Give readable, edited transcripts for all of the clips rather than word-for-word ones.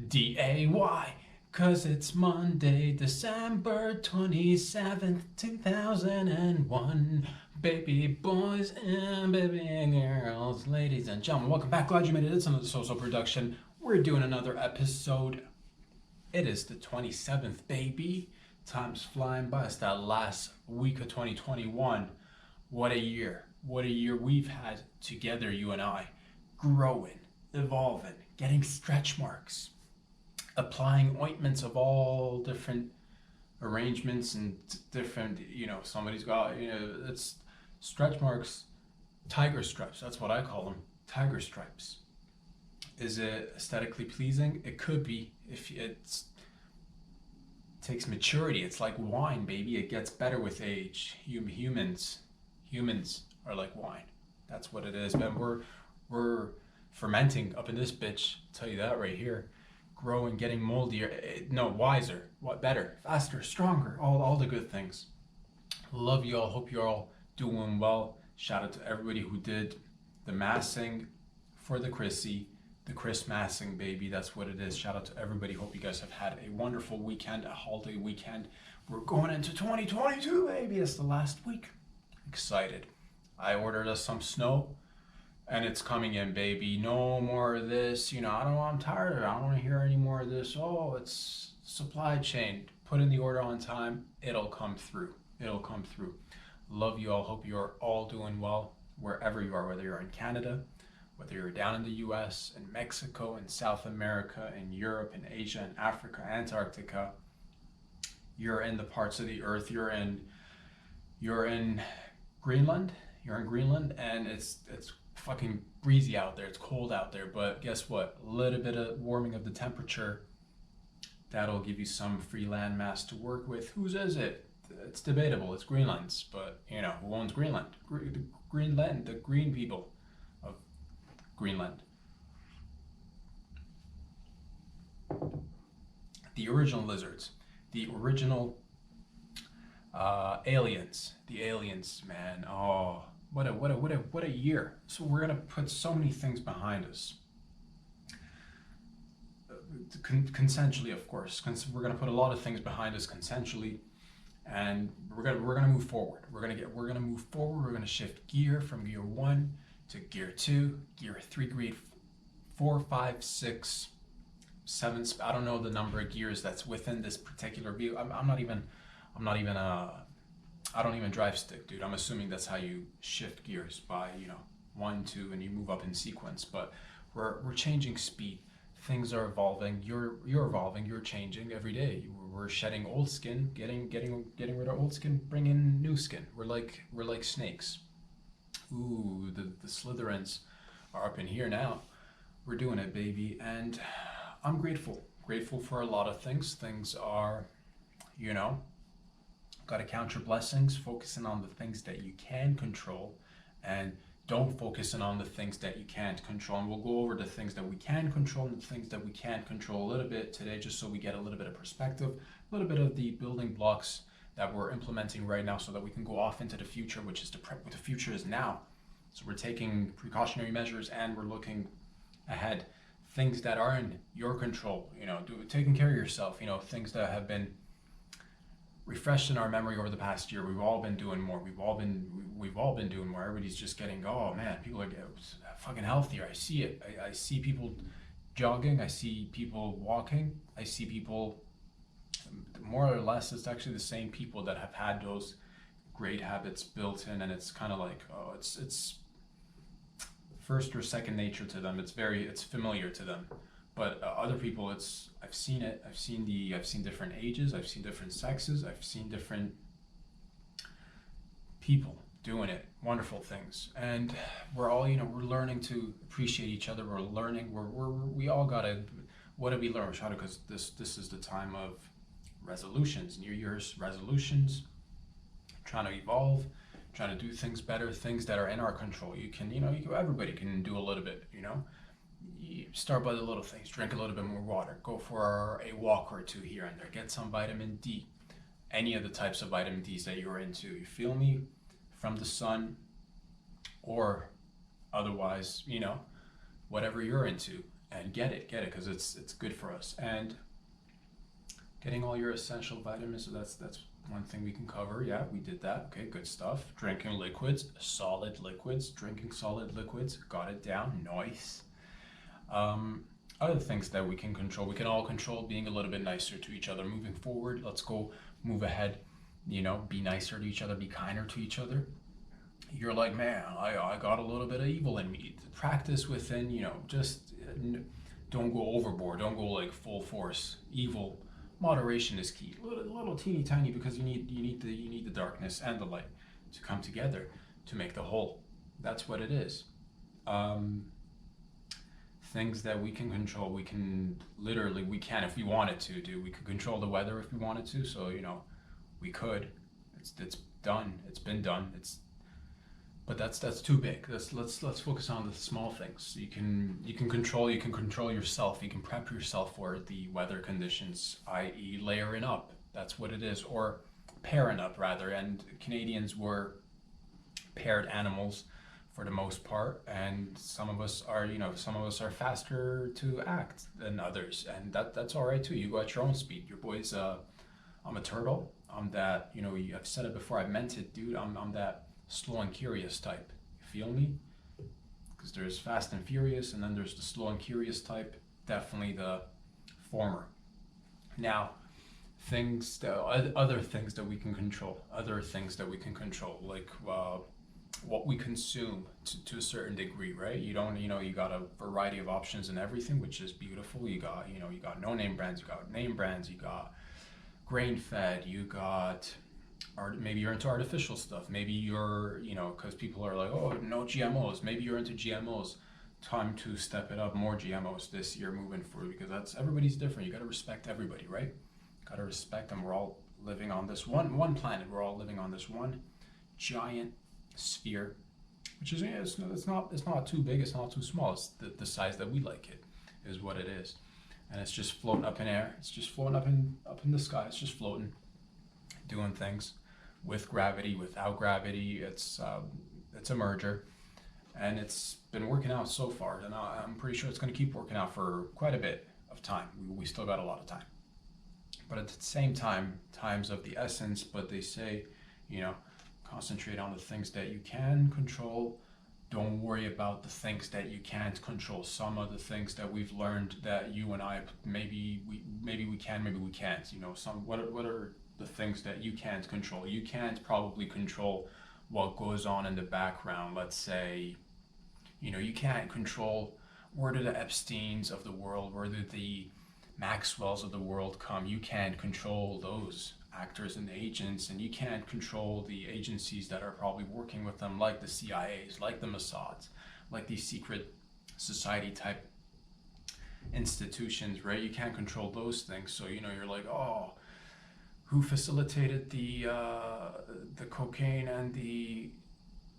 DAY, cause it's Monday, December 27th, 2001. Baby boys and baby girls, ladies and gentlemen, welcome back. Glad you made it. It's another social production. We're doing another episode. It is the 27th, baby. Time's flying by. It's that last week of 2021. What a year. What a year we've had together, you and I. Growing, evolving, getting stretch marks, applying ointments of all different arrangements and different, somebody's got, it's stretch marks, tiger stripes. That's what I call them, tiger stripes. Is it aesthetically pleasing? It could be if it takes maturity. It's like wine, baby. It gets better with age. Humans are like wine. That's what it is. Man, we're fermenting up in this bitch. I'll tell you that right here. Growing, getting moldier, wiser, better, faster, stronger, all the good things. Love you all. Hope you're all doing well. Shout out to everybody who did the massing for the Chris massing, baby. That's what it is. Shout out to everybody. Hope you guys have had a wonderful weekend, a holiday weekend. We're going into 2022, baby. It's the last week. Excited. I ordered us some snow. And it's coming in, baby. No more of this. I'm tired of it. I don't want to hear any more of this. Oh, it's supply chain. Put in the order on time. It'll come through. Love you all. Hope you're all doing well wherever you are, whether you're in Canada, whether you're down in the US, in Mexico, in South America, in Europe, in Asia, in Africa, Antarctica. You're in the parts of the earth. You're in Greenland. You're in Greenland, and it's fucking breezy out there. It's cold out there, but guess what? A little bit of warming of the temperature, that'll give you some free land mass to work with. Whose is it? It's debatable. It's Greenland's, but who owns Greenland? Greenland, the green people of Greenland. The original lizards, the original aliens, man. Oh, what a year. So we're gonna put so many things behind us. Consensually, of course. We're gonna put a lot of things behind us consensually, and we're gonna move forward. We're gonna move forward. We're gonna shift gear from gear 1 to gear 2, gear 3, gear 4, 5, 6, 7. I don't know the number of gears that's within this particular view. I don't even drive stick, dude. I'm assuming that's how you shift gears by, 1, 2, and you move up in sequence. But we're changing speed. Things are evolving. You're evolving. You're changing every day. We're shedding old skin, getting rid of old skin, bringing new skin. We're like snakes. Ooh, the Slytherins are up in here now. We're doing it, baby, and I'm grateful for a lot of things. Things are, got to count your blessings, focusing on the things that you can control, and don't focus on the things that you can't control. And we'll go over the things that we can control and the things that we can't control a little bit today, just so we get a little bit of perspective, a little bit of the building blocks that we're implementing right now, so that we can go off into the future, which is what the future is now. So we're taking precautionary measures and we're looking ahead. Things that are in your control, taking care of yourself, things that have been refreshed in our memory over the past year. We've all been doing more. We've all been doing more. Everybody's just getting, oh man, people are getting fucking healthier. I see it. I see people jogging. I see people walking. I see people, more or less, it's actually the same people that have had those great habits built in, and it's kind of like, oh, it's first or second nature to them. It's familiar to them. But other people, I've seen it. I've seen different ages. I've seen different sexes. I've seen different people doing it. Wonderful things. And we're all, we're learning to appreciate each other. We're learning. We all gotta. What did we learn, Shada? Because this is the time of resolutions, New Year's resolutions. Trying to evolve, trying to do things better, things that are in our control. Everybody can do a little bit. You start by the little things. Drink a little bit more water. Go for a walk or two here and there. Get some vitamin D. Any of the types of vitamin Ds that you're into. You feel me? From the sun, or otherwise, whatever you're into. and get it, because it's good for us. And getting all your essential vitamins, so that's one thing we can cover. Yeah, we did that. Okay, good stuff. Drinking liquids, solid liquids, drinking solid liquids, got it down. Nice. Other things that we can control, we can all control being a little bit nicer to each other moving forward. Let's go move ahead, be nicer to each other, be kinder to each other. You're like, man, I got a little bit of evil in me. Practice within, just don't go overboard. Don't go like full force evil. Moderation is key. Little teeny tiny, because you need the darkness and the light to come together to make the whole. That's what it is. Things that we can control, we can if we wanted to do. We could control the weather if we wanted to. So we could. It's done. It's been done. But that's too big. Let's focus on the small things. You can control yourself. You can prep yourself for the weather conditions, i.e. layering up. That's what it is, or pairing up rather. And Canadians were paired animals for the most part, and some of us are faster to act than others, and that's all right too. You go at your own speed. Your boy's I'm a turtle. I'm that, I've said it before, I meant it, dude. I'm that slow and curious type. You feel me? Because there's fast and furious, and then there's the slow and curious type. Definitely the former. Now, other things that we can control, like what we consume to a certain degree, right? You got a variety of options and everything, which is beautiful. You got no name brands, you got name brands, you got grain fed, you got maybe you're into artificial stuff. Maybe you're, because people are like, oh, no GMOs. Maybe you're into GMOs. Time to step it up, more GMOs this year moving forward, because everybody's different. You got to respect everybody, right? Got to respect them. We're all living on this one planet. We're all living on this one giant sphere, which is, it's not too big, it's not too small. It's the size that we like it, is what it is. And it's just floating up in air. It's just floating up in the sky. It's just floating, doing things with gravity, without gravity. It's a merger, and it's been working out so far, and I'm pretty sure it's going to keep working out for quite a bit of time. We still got a lot of time, but at the same time, time's of the essence. But they say, concentrate on the things that you can control. Don't worry about the things that you can't control. Some of the things that we've learned that you and I, maybe we can, maybe we can't. What are the things that you can't control? You can't probably control what goes on in the background. Let's say, you can't control where do the Epsteins of the world, where do the Maxwells of the world come. You can't control those actors and agents, and you can't control the agencies that are probably working with them, like the CIAs, like the Mossads, like these secret society type institutions, right? You can't control those things. So you're like, oh, who facilitated the cocaine and the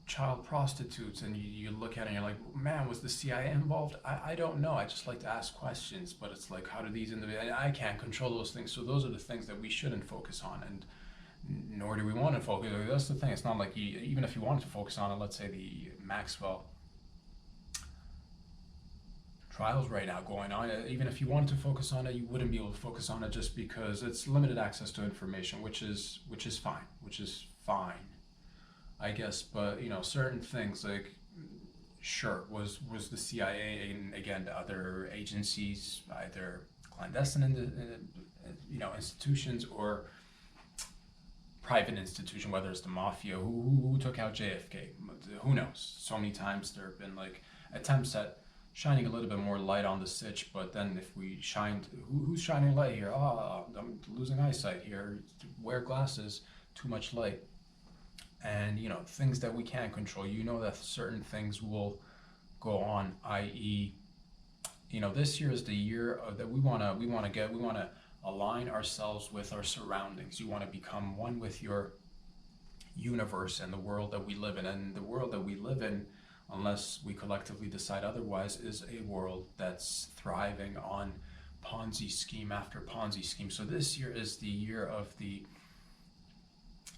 child prostitutes? And you look at it and you're like, man, was the CIA involved? I don't know. I just like to ask questions, but it's like, how do these individuals, I can't control those things. So those are the things that we shouldn't focus on, and nor do we want to focus. That's the thing. It's not like even if you wanted to focus on it, let's say the Maxwell trials right now going on, even if you wanted to focus on it, you wouldn't be able to focus on it, just because it's limited access to information, which is fine, I guess. But certain things, like, sure, was the CIA and again the other agencies either clandestine institutions or private institution, whether it's the mafia who took out JFK, who knows? So many times there have been like attempts at shining a little bit more light on the sitch, but then if we shined, who's shining light here? I'm losing eyesight here. Wear glasses. Too much light. And things that we can't control. That certain things will go on. I.e., this year is the year that we want to align ourselves with our surroundings. You want to become one with your universe and the world that we live in. And the world that we live in, unless we collectively decide otherwise, is a world that's thriving on Ponzi scheme after Ponzi scheme. So this year is the year of the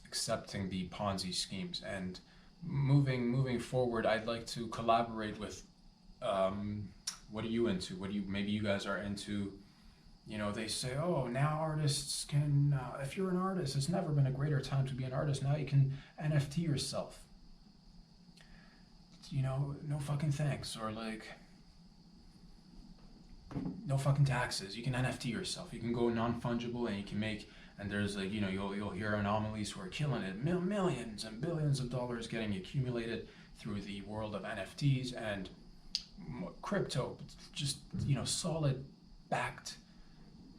accepting the Ponzi schemes, and moving forward, I'd like to collaborate with what are you into? Maybe you guys are into, they say, oh, now artists can, if you're an artist, it's never been a greater time to be an artist. Now you can NFT yourself. No fucking thanks. Or like, no fucking taxes. You can NFT yourself. You can go non-fungible and you can make, and there's like, you'll hear anomalies who are killing it. Millions and billions of dollars getting accumulated through the world of NFTs and crypto. Just, solid, backed,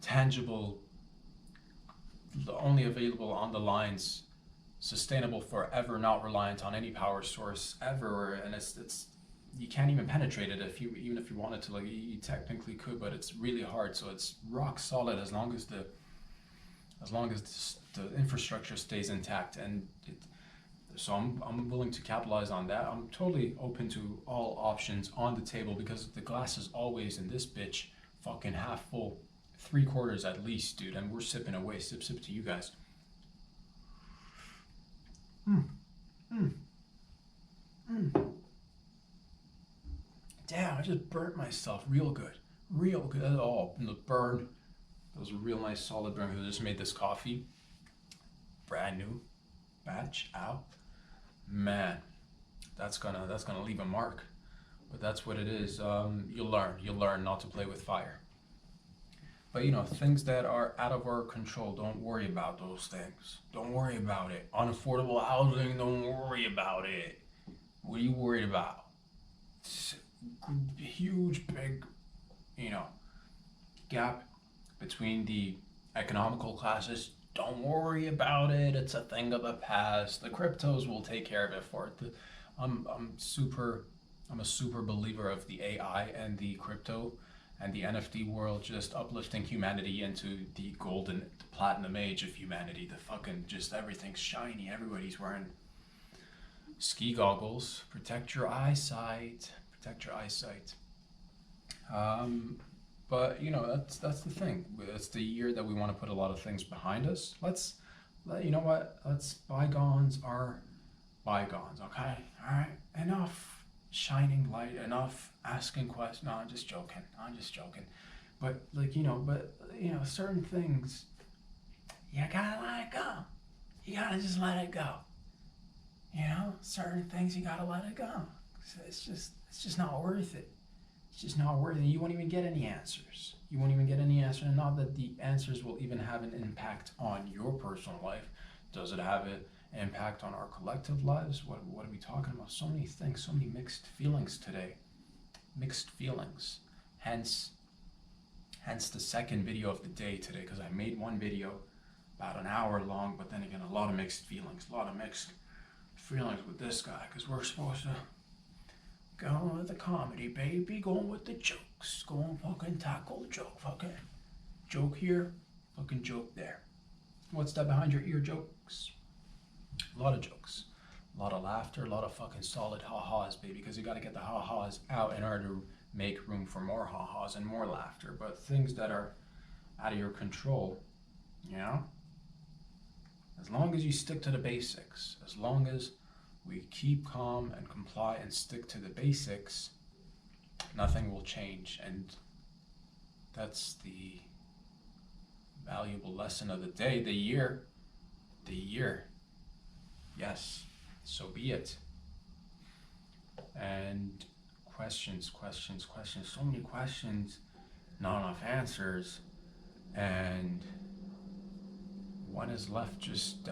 tangible, only available on the lines, sustainable forever, not reliant on any power source ever. And it's you can't even penetrate it even if you wanted to. Like, you technically could, but it's really hard. So it's rock solid as long as the infrastructure stays intact. And so I'm willing to capitalize on that. I'm totally open to all options on the table, because the glass is always in this bitch fucking half full, 3/4 at least, dude. And we're sipping away, sip to you guys. Damn, I just burnt myself real good. Oh, and the burn. That was a real nice solid burn. I just made this coffee, brand new batch out. Man, that's gonna leave a mark. But that's what it is. You'll learn not to play with fire. But things that are out of our control, don't worry about those things. Don't worry about it. Unaffordable housing, don't worry about it. What are you worried about? Huge, big, gap between the economical classes. Don't worry about it. It's a thing of the past. The cryptos will take care of it for it. I'm a super believer of the AI and the crypto and the NFT world, just uplifting humanity into the golden, the platinum age of humanity. The fucking, just everything's shiny. Everybody's wearing ski goggles. Protect your eyesight. But that's the thing. It's the year that we want to put a lot of things behind us. Let's bygones are bygones. Okay, all right, enough shining light, enough asking questions. No, I'm just joking. But certain things, you gotta let it go. You gotta just let it go. Certain things you gotta let it go. It's just not worth it. It's just not worth it. You won't even get any answers. And not that the answers will even have an impact on your personal life. Does it have an impact on our collective lives? What are we talking about? So many things, so many mixed feelings today. Hence the second video of the day today, because I made one video about an hour long, but then again, a lot of mixed feelings with this guy, because we're supposed to go with the comedy, baby, going with the jokes, going fucking tackle joke, fucking joke here, fucking joke there. What's that behind your ear jokes? A lot of jokes, a lot of laughter, a lot of fucking solid ha-has, baby, because you got to get the ha-has out in order to make room for more ha-has and more laughter. But things that are out of your control, as long as you stick to the basics, as long as we keep calm and comply and stick to the basics, nothing will change. And that's the valuable lesson of the day, the year. Yes, so be it. And questions, so many questions, not enough answers, and one is left just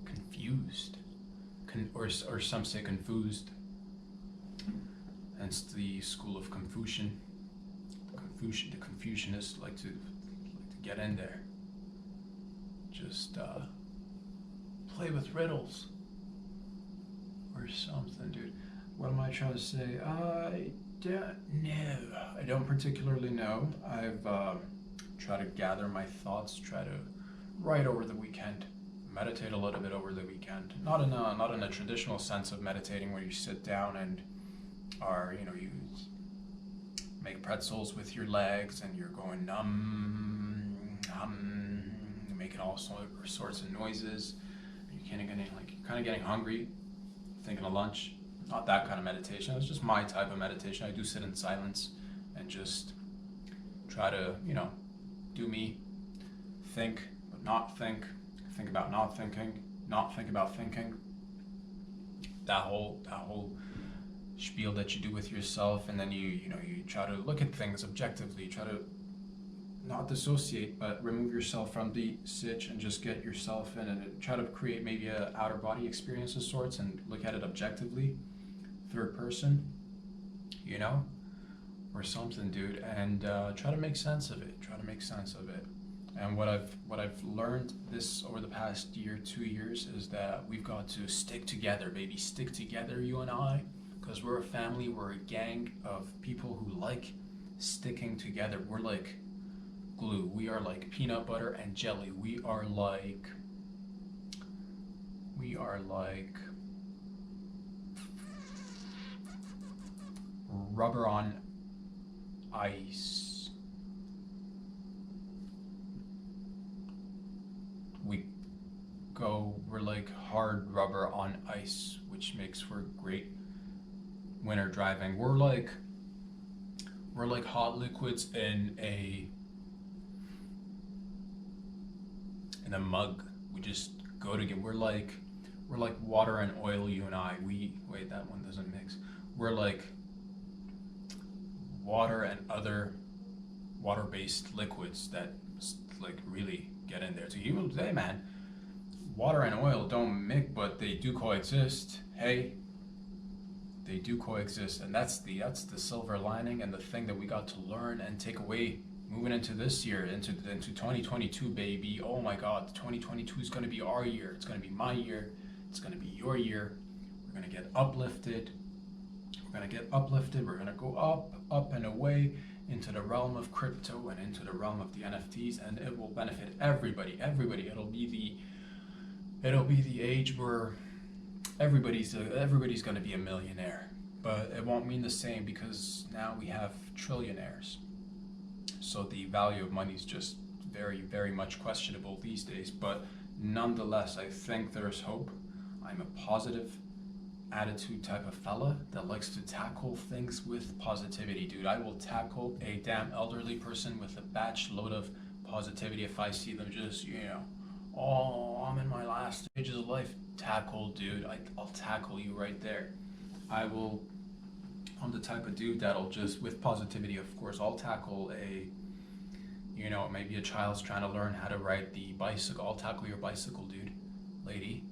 confused. Or some say confused. Hence the school of Confucian. The Confucianists like to get in there. Just play with riddles or something, dude. What am I trying to say? I don't particularly know. I've tried to gather my thoughts, try to write over the weekend. Meditate a little bit over the weekend. Not in a traditional sense of meditating where you sit down and you make pretzels with your legs and you're going making all sorts of noises. You're kind of getting hungry, thinking of lunch. not that kind of meditation. It's just my type of meditation. I do sit in silence and just try to, do me, think but not think about not thinking, not think about thinking. That whole spiel that you do with yourself, and then you try to look at things objectively, try to not dissociate but remove yourself from the sitch and just get yourself in and try to create maybe a outer body experience of sorts and look at it objectively, third person, or something, dude, and try to make sense of it. And what I've learned this over the past year, 2 years, is that we've got to stick together, baby. Stick together, you and I, because we're a family, we're a gang of people who like sticking together. We're like glue. We are like peanut butter and jelly. We are like rubber on ice. We're like hard rubber on ice, which makes for great winter driving. We're like hot liquids in a mug. We just go together. We're like water and oil, you and I. Wait, that one doesn't mix. We're like water and other water-based liquids that like really get in there. So you will say, man, water and oil don't mix, but they do coexist. Hey, they do coexist, and that's the silver lining and the thing that we got to learn and take away moving into this year, into 2022, baby. Oh my God, 2022 is going to be our year. It's going to be my year. It's going to be your year. We're going to get uplifted. We're going to go up and away into the realm of crypto and into the realm of the NFTs, and it will benefit everybody. It'll be the age where everybody's going to be a millionaire, but it won't mean the same because now we have trillionaires. So the value of money is just very, very much questionable these days. But nonetheless, I think there's hope. I'm a positive attitude type of fella that likes to tackle things with positivity, dude. I will tackle a damn elderly person with a batch load of positivity if I see them just, oh, I'm in my last stages of life. Tackle, dude. I'll tackle you right there. I'm the type of dude that'll just, with positivity, of course, I'll tackle maybe a child's trying to learn how to ride the bicycle. I'll tackle your bicycle, dude. Lady,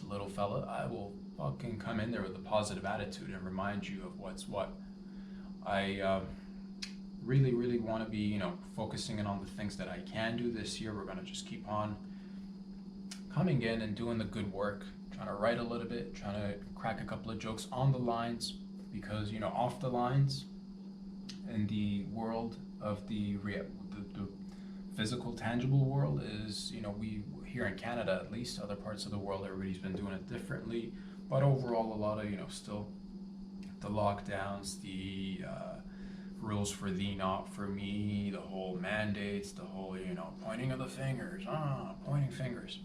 little fella. I will fucking come in there with a positive attitude and remind you of what's what. I really, really want to be, focusing in on the things that I can do this year. We're going to just keep on coming in and doing the good work, trying to write a little bit, trying to crack a couple of jokes on the lines, because off the lines in the world of the physical, tangible world is, we here in Canada, at least, other parts of the world, everybody's been doing it differently, but overall a lot of, still the lockdowns, the rules for thee, not for me, the whole mandates, the whole, pointing of the fingers, pointing fingers,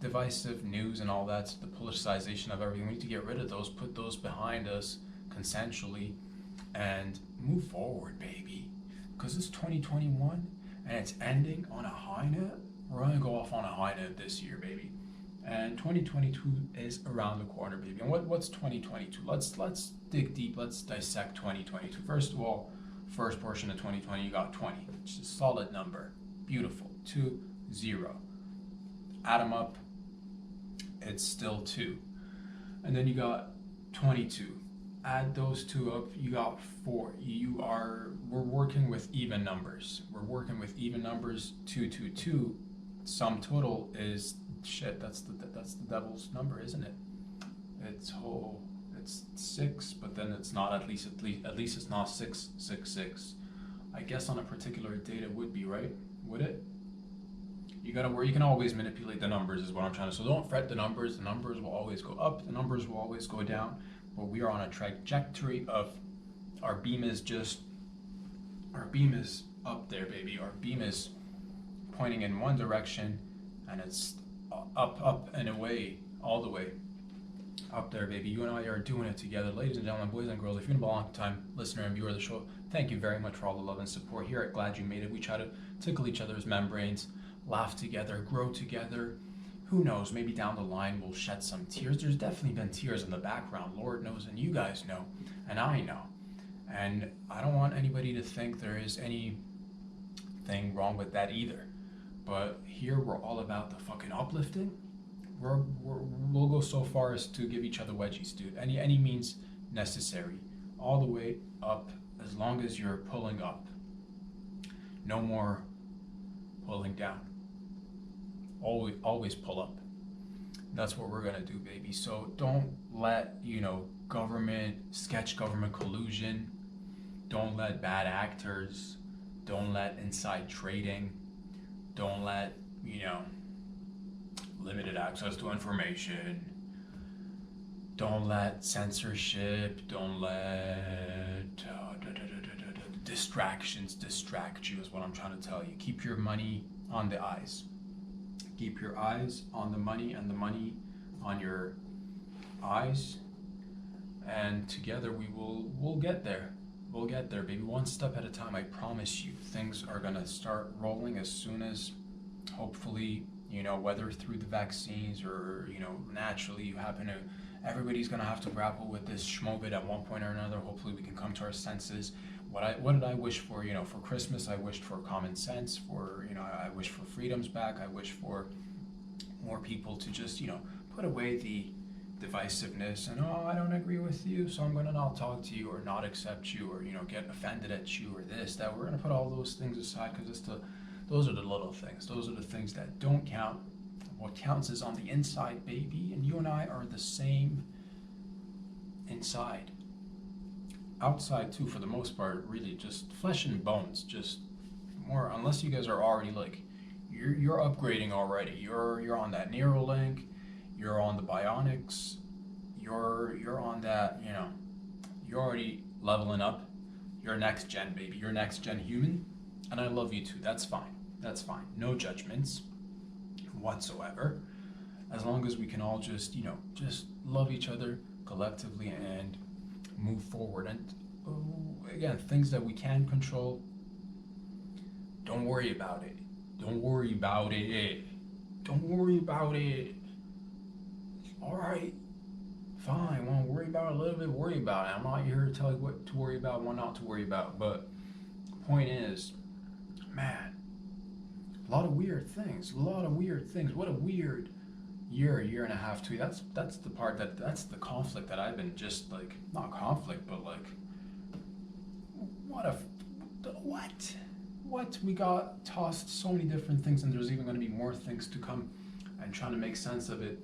divisive news and all that, the politicization of everything. We need to get rid of those, put those behind us consensually, and move forward, baby. Because it's 2021 and it's ending on a high note. We're gonna go off on a high note this year, baby. And 2022 is around the corner, baby. And what's 2022? Let's dig deep. Let's dissect 2022. First of all, first portion of 2020, you got 20, which is a solid number. Beautiful. 2, 0. Add them up. It's still 2. And then you got 22. Add those two up, you got 4. We're working with even numbers. 2, 2, 2. Sum total is shit. That's the devil's number, isn't it? It's 6, but then it's not. At least it's not 6, 6, 6. I guess on a particular date it would be, right? Would it? You can always manipulate the numbers, is what I'm trying to. So don't fret the numbers. The numbers will always go up. The numbers will always go down. But we are on a trajectory of our beam is up there, baby. Our beam is pointing in one direction, and it's up and away all the way up there, baby. You and I are doing it together. Ladies and gentlemen, boys and girls, if you've been a long time listener and viewer of the show, thank you very much for all the love and support. Here at Glad You Made It, we try to tickle each other's membranes, laugh together, grow together. Who knows, maybe down the line we'll shed some tears. There's definitely been tears in the background, Lord knows, and you guys know, and I know. And I don't want anybody to think there is anything wrong with that either. But here we're all about the fucking uplifting. We'll go so far as to give each other wedgies, dude. Any means necessary. All the way up, as long as you're pulling up. No more pulling down. Always pull up. That's what we're gonna do, baby. So don't let, government collusion. Don't let bad actors. Don't let inside trading. Don't let, limited access to information. Don't let censorship. Don't let distractions distract you, is what I'm trying to tell you. Keep your money on the eyes. Keep your eyes on the money and the money on your eyes. And together we'll get there. We'll get there, baby. One step at a time, I promise you. Things are gonna start rolling as soon as, hopefully, whether through the vaccines or, naturally everybody's gonna have to grapple with this schmovid at one point or another. Hopefully we can come to our senses. What did I wish for? For Christmas, I wished for common sense. I wish for freedoms back. I wish for more people to just, put away the divisiveness and, I don't agree with you, so I'm gonna not talk to you or not accept you or, get offended at you or this, that. We're gonna put all those things aside because those are the little things. Those are the things that don't count. What counts is on the inside, baby, and you and I are the same inside. Outside too, for the most part, really just flesh and bones, just more, unless you guys are already you're upgrading already. You're on that Neuralink, you're on the bionics, you're on that, you're already leveling up. You're next gen, baby. You're next gen human, and I love you too. That's fine. That's fine. No judgments whatsoever, as long as we can all just love each other collectively and move forward. And again, things that we can control, don't worry about it. Don't worry about it. Don't worry about it. All right, fine. Want to worry about it a little bit? Worry about it. I'm not here to tell you what to worry about and what not to worry about. But the point is, man, a lot of weird things. What a weird year and a half, too. That's the part that's the conflict that I've been just not conflict, but what we got tossed so many different things, and there's even going to be more things to come, and trying to make sense of it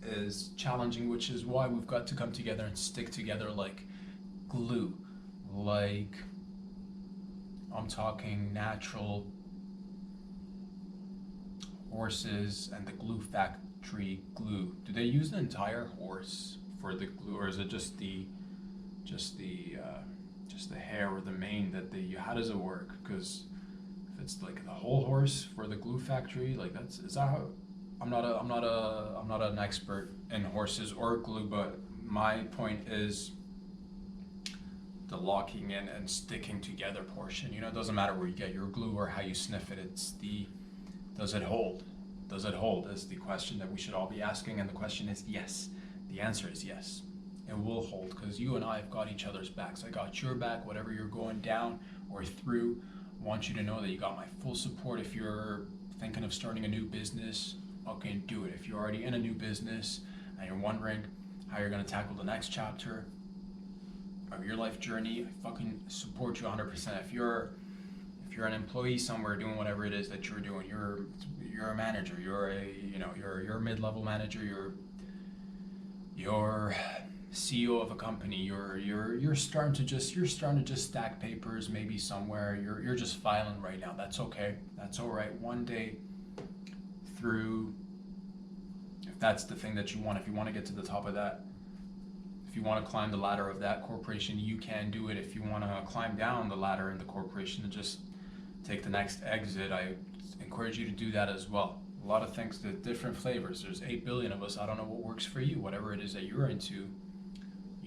is challenging, which is why we've got to come together and stick together like glue. I'm talking natural horses and the glue factory glue. Do they use the entire horse for the glue, or is it just the hair or the mane that they use? How does it work? Because if it's the whole horse for the glue factory, is that how? I'm not an expert in horses or glue, but my point is the locking in and sticking together portion. It doesn't matter where you get your glue or how you sniff it. It's does it hold? Does it hold is the question that we should all be asking, and the question is yes. The answer is yes. It will hold, because you and I have got each other's backs. I got your back, whatever you're going down or through. I want you to know that you got my full support. If you're thinking of starting a new business, okay, do it. If you're already in a new business and you're wondering how you're going to tackle the next chapter of your life journey, I fucking support you 100%. If you're an employee somewhere doing whatever it is that you're doing, you're a manager, you're a mid-level manager, you're CEO of a company, you're starting to just stack papers maybe somewhere, you're just filing right now. That's okay. That's all right. One day through, if that's the thing that you want, if you want to get to the top of that, if you want to climb the ladder of that corporation, you can do it. If you want to climb down the ladder in the corporation and just take the next exit, I encourage you to do that as well. A lot of things, the different flavors. There's 8 billion of us. I don't know what works for you. Whatever it is that you're into,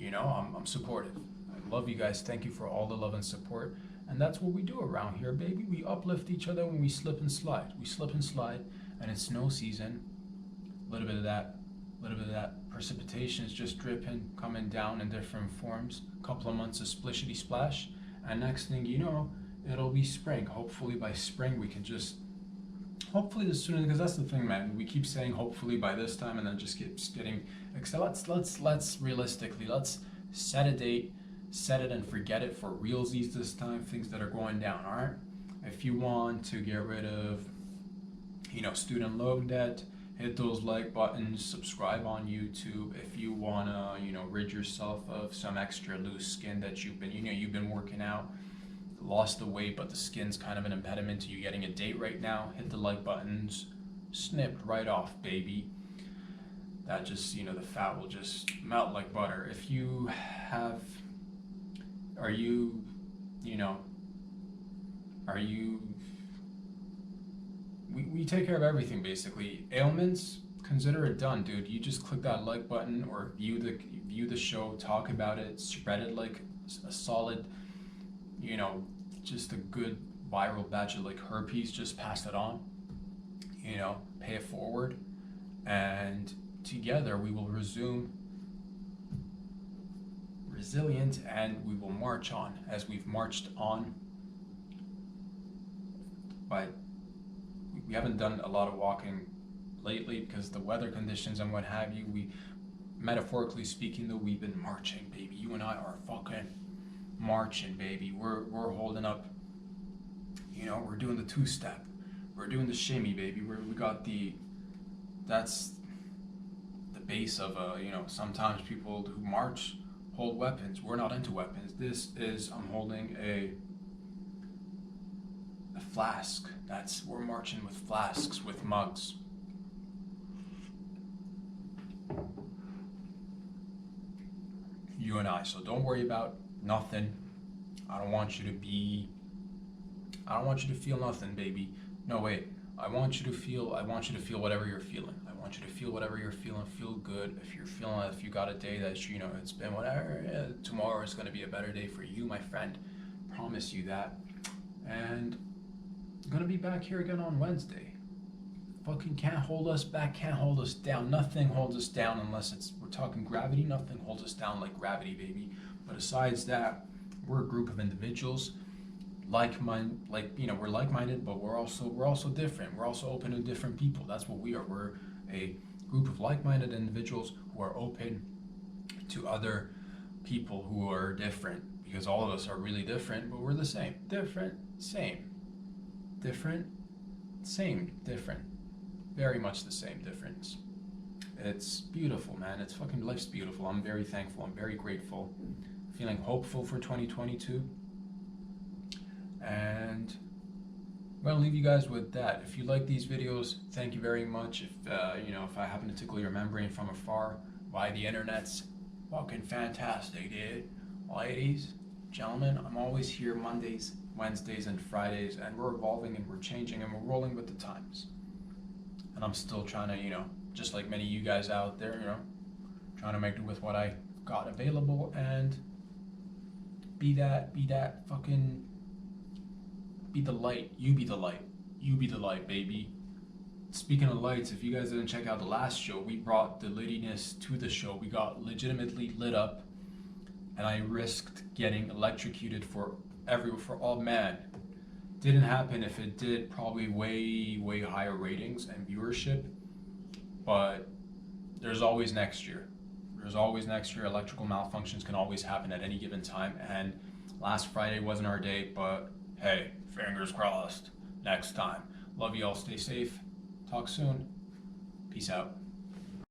I'm supportive. I love you guys. Thank you for all the love and support. And that's what we do around here, baby. We uplift each other when we slip and slide. We slip and slide, and it's snow season. A little bit of that precipitation is just dripping, coming down in different forms. A couple of months of splishity splash, and next thing you know, it'll be spring. Hopefully by spring we can just, hopefully the sooner, because that's the thing, man. We keep saying hopefully by this time, and then just keeps getting. Let's realistically, let's set a date, set it and forget it for realsies this time. Things that are going down. All right. If you want to get rid of, student loan debt, hit those like buttons, subscribe on YouTube. If you wanna, rid yourself of some extra loose skin that you've been working out, lost the weight, but the skin's kind of an impediment to you getting a date right now, hit the like buttons, snipped right off, baby. That just, the fat will just melt like butter. If you have, we take care of everything basically. Ailments, consider it done, dude. You just click that like button or view the show, talk about it, spread it like a solid, just a good viral batch of like herpes. Just pass it on, pay it forward, and together we will resume resilient, and we will march on as we've marched on. But we haven't done a lot of walking lately because the weather conditions and what have you. We, metaphorically speaking, though, we've been marching, baby. You and I are fucking marching, baby. We're holding up. We're doing the two-step. We're doing the shimmy, baby. We got that's the base of sometimes people who march hold weapons. We're not into weapons. I'm holding a flask. We're marching with flasks, with mugs. You and I. So don't worry about nothing. I don't want you to feel nothing, baby. No, wait. I want you to feel whatever you're feeling. I want you to feel whatever you're feeling. Feel good. If you got a day that it's been whatever, tomorrow is going to be a better day for you, my friend. Promise you that. And I'm going to be back here again on Wednesday. Fucking can't hold us back, can't hold us down. Nothing holds us down unless we're talking gravity. Nothing holds us down like gravity, baby. But besides that, we're a group of individuals, we're like-minded, but we're also different. We're also open to different people. That's what we are. We're a group of like-minded individuals who are open to other people who are different, because all of us are really different, but we're the same. Different, same. Different, same, different. Very much the same difference. It's beautiful, man. Life's beautiful. I'm very thankful. I'm very grateful. Feeling hopeful for 2022. And I'm going to leave you guys with that. If you like these videos, thank you very much. If I happen to tickle your membrane from afar via the internet's fucking fantastic, dude. Ladies, gentlemen, I'm always here Mondays, Wednesdays, and Fridays, and we're evolving and we're changing and we're rolling with the times. And I'm still trying to, just like many of you guys out there, trying to make do with what I got available and be the light. You be the light. You be the light, baby. Speaking of lights, if you guys didn't check out the last show, we brought the littiness to the show. We got legitimately lit up, and I risked getting electrocuted for all man. Didn't happen. If it did, probably way higher ratings and viewership. But there's always next year. Electrical malfunctions can always happen at any given time. And last Friday wasn't our day, but hey, fingers crossed. Next time. Love you all. Stay safe. Talk soon. Peace out.